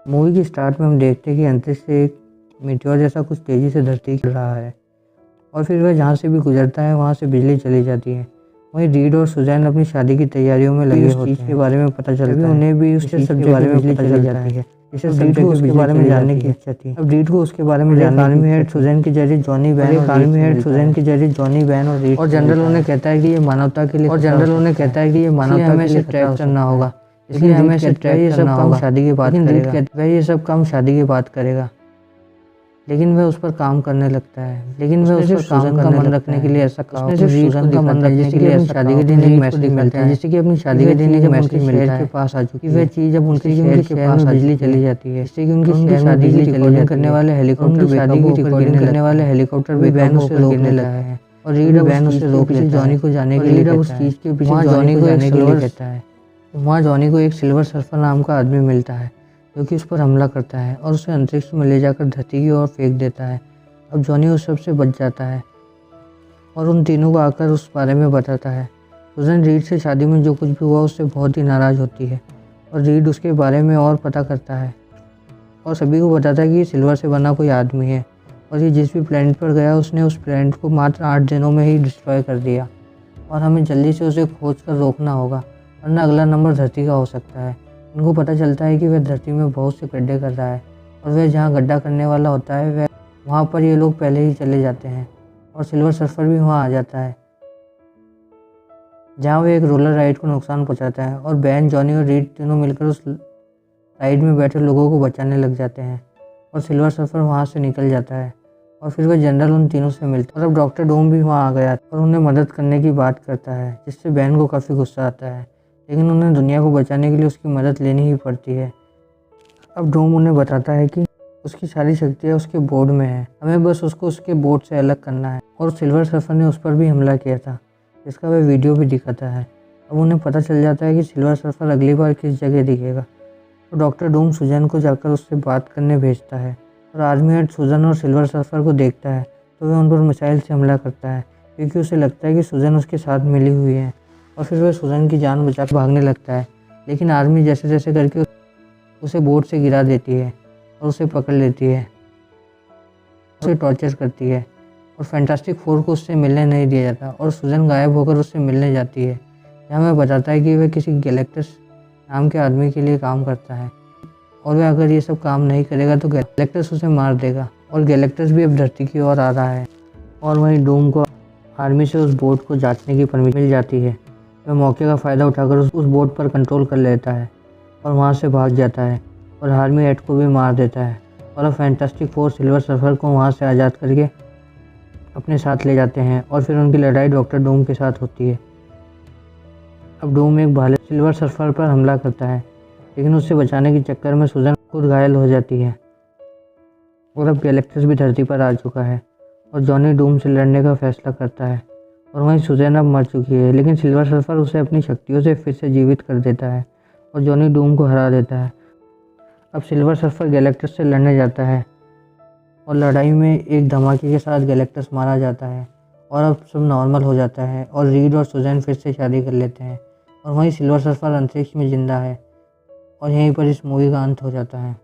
Movie की start में हम देखते हैं कि अंतरिक्ष से एक मीटियोर जैसा कुछ तेज़ी से धरती की रहा है और फिर वह जहाँ से भी गुजरता है वहाँ से बिजली चली जाती है। वहीं रीड और सुजैन अपनी शादी की तैयारियों में लगे होते हैं। के बारे में पता चलता है, उन्हें भी उस चीज़ के बारे में पता चल जाती है। इसे रीड को उसके बारे में जानने की इच्छा थी। अब रीड को उसके बारे में जानने आर्मी हेड सुजैन के जरिए जॉनी बैन और रीड और जनरल उन्हें कहता है कि ये मानवता के लिए हमें इसे ट्रैक करना होगा। इसलिए हमें इसे ट्रैक ये सब काम शादी के बाद करेगा। वह ये सब काम शादी के बाद करेगा, लेकिन वह उस पर काम करने लगता है। लेकिन वह उस पर काम का मन रखने के लिए ऐसा काम सुजन का मन रखने के लिए ऐसा शादी के दिन एक मैसेज मिलता है, जैसे कि अपनी शादी के दिन एक मैसेज मिलता है के पास आ चुकी है। वह चीज़ जब उनके शहर के पास बिजली चली जाती है, जिससे कि उनकी शादी की रिकॉर्डिंग करने वाले हेलीकॉप्टर शादी की रिकॉर्डिंग करने वाले हेलीकॉप्टर भी बैन उसे रोकने लगता है और रीड बैन उसे रोक लेता है। जॉनी को जाने के लिए उस चीज़ के पीछे जॉनी को जाने के लिए कहता है। वहाँ जॉनी को एक सिल्वर सर्फर नाम का आदमी मिलता है जो कि उस पर हमला करता है और उसे अंतरिक्ष में ले जाकर धरती की ओर फेंक देता है। अब जॉनी उस सब से बच जाता है और उन तीनों को आकर उस बारे में बताता है। सुजैन रीड से शादी में जो कुछ भी हुआ उससे बहुत ही नाराज़ होती है और रीड उसके बारे में और पता करता है और सभी को बताता है कि ये सिल्वर से बना कोई आदमी है और ये जिस भी प्लैनेट पर गया उसने उस प्लैनेट को मात्र 8 दिनों में ही डिस्ट्रॉय कर दिया और हमें जल्दी से उसे खोज कर रोकना होगा, वरना अगला नंबर धरती का हो सकता है। इनको पता चलता है कि वह धरती में बहुत से गड्ढे कर रहा है और वह जहाँ गड्ढा करने वाला होता है वहाँ पर ये लोग पहले ही चले जाते हैं और सिल्वर सर्फर भी वहाँ आ जाता है, जहाँ वह एक रोलर राइड को नुकसान पहुँचाता है और बैन, जॉनी और रीड तीनों मिलकर उस राइड में बैठे लोगों को बचाने लग जाते हैं और सिल्वर सर्फर वहाँ से निकल जाता है और फिर वह जनरल उन तीनों से मिलता है। और अब डॉक्टर डूम भी वहाँ आ गया और उन्हें मदद करने की बात करता है, जिससे बैन को काफ़ी गुस्सा आता है, लेकिन उन्हें दुनिया को बचाने के लिए उसकी मदद लेनी ही पड़ती है। अब डूम उन्हें बताता है कि उसकी सारी शक्तियाँ उसके बोर्ड में है, हमें बस उसको उसके बोर्ड से अलग करना है। और सिल्वर सर्फर ने उस पर भी हमला किया था, जिसका वह वीडियो भी दिखाता है। अब उन्हें पता चल जाता है कि सिल्वर सर्फर अगली बार किस जगह दिखेगा, तो डॉक्टर डूम सुजैन को जाकर उससे बात करने भेजता है और आर्मी हेड सुजैन और सिल्वर सर्फर को देखता है तो वह उन पर मिसाइल से हमला करता है, क्योंकि उसे लगता है कि सुजैन उसके साथ मिली हुई है। और फिर वह सुजैन की जान बचाकर भागने लगता है, लेकिन आर्मी जैसे जैसे करके उसे बोट से गिरा देती है और उसे पकड़ लेती है, उसे टॉर्चर करती है और फैंटास्टिक फोर को उससे मिलने नहीं दिया जाता और सुजैन गायब होकर उससे मिलने जाती है। यहाँ वह बताता है कि वह किसी गैलेक्टस नाम के आदमी के लिए काम करता है और वह अगर ये सब काम नहीं करेगा तो गैलेक्टस उसे मार देगा और गैलेक्टस भी अब धरती की ओर आ रहा है। और वहीं डूम को आर्मी से उस बोट को जांचने की परमिशन मिल जाती है। वह मौके का फ़ायदा उठाकर उस बोट पर कंट्रोल कर लेता है और वहाँ से भाग जाता है और आर्मी हेड को भी मार देता है। और अब फैंटास्टिक फोर सिल्वर सर्फर को वहाँ से आज़ाद करके अपने साथ ले जाते हैं और फिर उनकी लड़ाई डॉक्टर डूम के साथ होती है। अब डूम एक भाले सिल्वर सर्फर पर हमला करता है, लेकिन उससे बचाने के चक्कर में सुजैन खुद घायल हो जाती है और अब गैलेक्टस भी धरती पर आ चुका है और जॉनी डूम से लड़ने का फैसला करता है। और वहीं सुजैन अब मर चुकी है, लेकिन सिल्वर सर्फर उसे अपनी शक्तियों से फिर से जीवित कर देता है और जॉनी डूम को हरा देता है। अब सिल्वर सर्फर गैलेक्टस से लड़ने जाता है और लड़ाई में एक धमाके के साथ गैलेक्टस मारा जाता है और अब सब नॉर्मल हो जाता है और रीड और सुजैन फिर से शादी कर लेते हैं और वहीं सिल्वर सर्फर अंतरिक्ष में जिंदा है और यहीं पर इस मूवी का अंत हो जाता है।